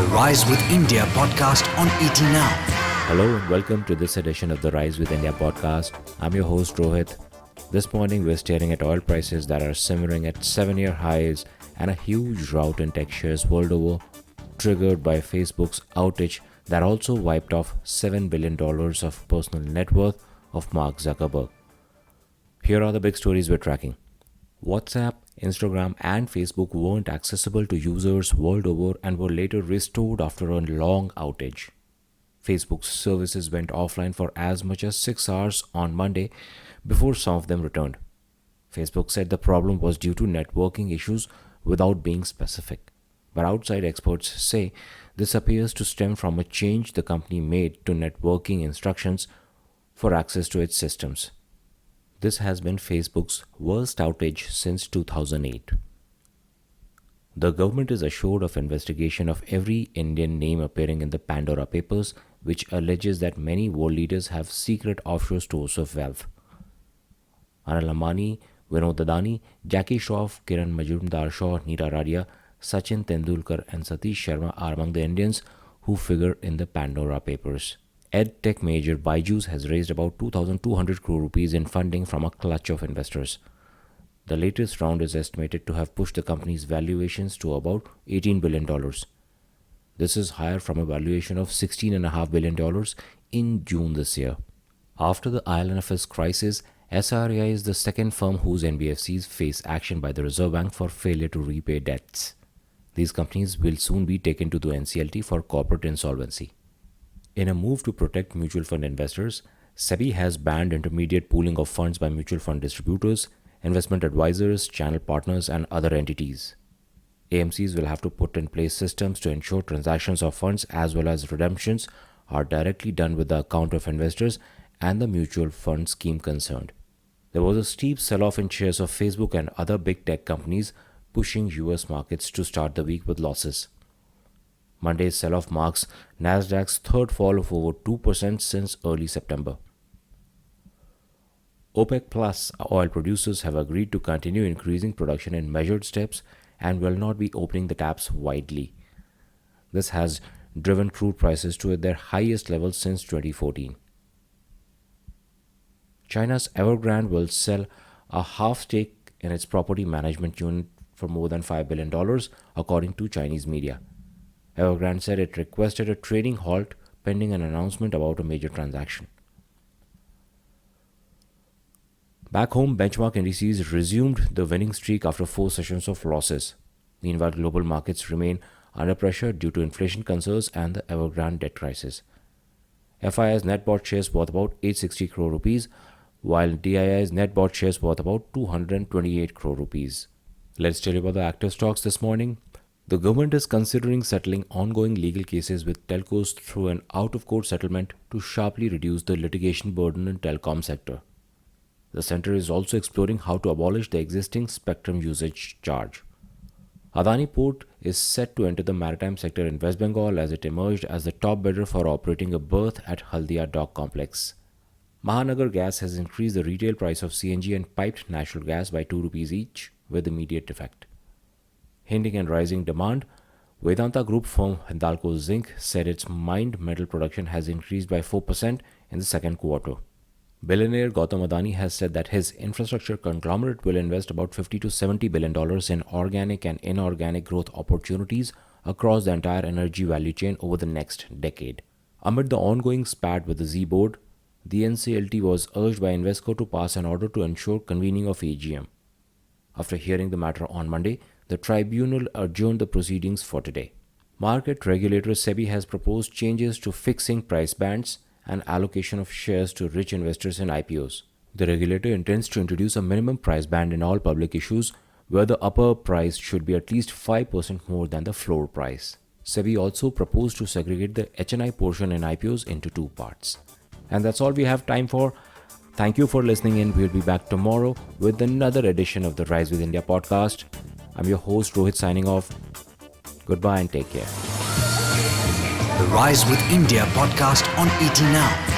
Rise with India podcast on ET Now. Hello and welcome to this edition of the Rise with India podcast. I'm your host Rohit. This morning we're staring at oil prices that are simmering at 7-year highs and a huge rout in tech shares world over, triggered by Facebook's outage that also wiped off $7 billion of personal net worth of Mark Zuckerberg. Here are the big stories we're tracking. WhatsApp, Instagram and Facebook weren't accessible to users world over and were later restored after a long outage. Facebook's services went offline for as much as 6 hours on Monday before some of them returned. Facebook said the problem was due to networking issues without being specific. But outside experts say this appears to stem from a change the company made to networking instructions for access to its systems. This has been Facebook's worst outage since 2008. The government is assured of investigation of every Indian name appearing in the Pandora Papers, which alleges that many world leaders have secret offshore stores of wealth. Anil Ambani, Vinod Adani, Jackie Shroff, Kiran Majumdar-Shaw, Neera Radia, Sachin Tendulkar and Satish Sharma are among the Indians who figure in the Pandora Papers. EdTech major Byjus has raised about 2,200 crore rupees in funding from a clutch of investors. The latest round is estimated to have pushed the company's valuations to about $18 billion. This is higher from a valuation of $16.5 billion in June this year. After the IL&FS crisis, SREI is the second firm whose NBFCs face action by the Reserve Bank for failure to repay debts. These companies will soon be taken to the NCLT for corporate insolvency. In a move to protect mutual fund investors, Sebi has banned intermediate pooling of funds by mutual fund distributors, investment advisors, channel partners, and other entities. AMCs will have to put in place systems to ensure transactions of funds as well as redemptions are directly done with the account of investors and the mutual fund scheme concerned. There was a steep sell-off in shares of Facebook and other big tech companies, pushing US markets to start the week with losses. Monday's sell-off marks Nasdaq's third fall of over 2% since early September. OPEC Plus oil producers have agreed to continue increasing production in measured steps and will not be opening the taps widely. This has driven crude prices to their highest level since 2014. China's Evergrande will sell a half stake in its property management unit for more than $5 billion, according to Chinese media. Evergrande said it requested a trading halt pending an announcement about a major transaction. Back home, benchmark indices resumed the winning streak after 4 sessions of losses. Meanwhile, global markets remain under pressure due to inflation concerns and the Evergrande debt crisis. FII's net bought shares worth about 860 crore rupees, while DII's net bought shares worth about 228 crore rupees. Let's tell you about the active stocks this morning. The government is considering settling ongoing legal cases with telcos through an out-of-court settlement to sharply reduce the litigation burden in telecom sector. The centre is also exploring how to abolish the existing spectrum usage charge. Adani Port is set to enter the maritime sector in West Bengal as it emerged as the top bidder for operating a berth at Haldia Dock Complex. Mahanagar Gas has increased the retail price of CNG and piped natural gas by 2 rupees each with immediate effect. Hinting at rising demand, Vedanta Group firm Hindalco Zinc said its mined metal production has increased by 4% in the second quarter. Billionaire Gautam Adani has said that his infrastructure conglomerate will invest about $50 to $70 billion in organic and inorganic growth opportunities across the entire energy value chain over the next decade. Amid the ongoing spat with the Z board, the NCLT was urged by Invesco to pass an order to ensure convening of AGM. After hearing the matter on Monday, the tribunal adjourned the proceedings for today. Market regulator Sebi has proposed changes to fixing price bands and allocation of shares to rich investors in IPOs. The regulator intends to introduce a minimum price band in all public issues where the upper price should be at least 5% more than the floor price. Sebi also proposed to segregate the HNI portion in IPOs into 2 parts. And that's all we have time for. Thank you for listening in. We'll be back tomorrow with another edition of the Rise with India podcast. I'm your host Rohit signing off. Goodbye and take care. The Rise with India podcast on ET Now.